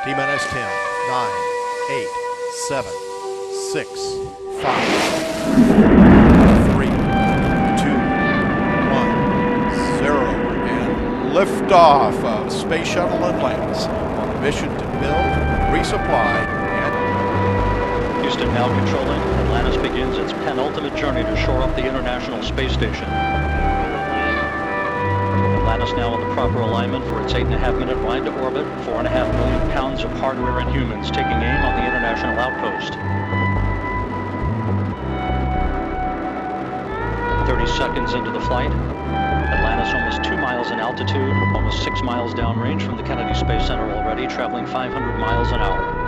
T-minus 10, 9, 8, 7, 6, 5, 3, 2, 1, 0, and liftoff of Space Shuttle Atlantis on a mission to build, resupply, and... Houston now controlling. Atlantis begins its penultimate journey to shore up the International Space Station. Atlantis now in the proper alignment for its 8.5-minute ride to orbit. 4.5 million pounds of hardware and humans taking aim on the International Outpost. 30 seconds into the flight. Atlantis almost 2 miles in altitude, almost 6 miles downrange from the Kennedy Space Center already, traveling 500 miles an hour.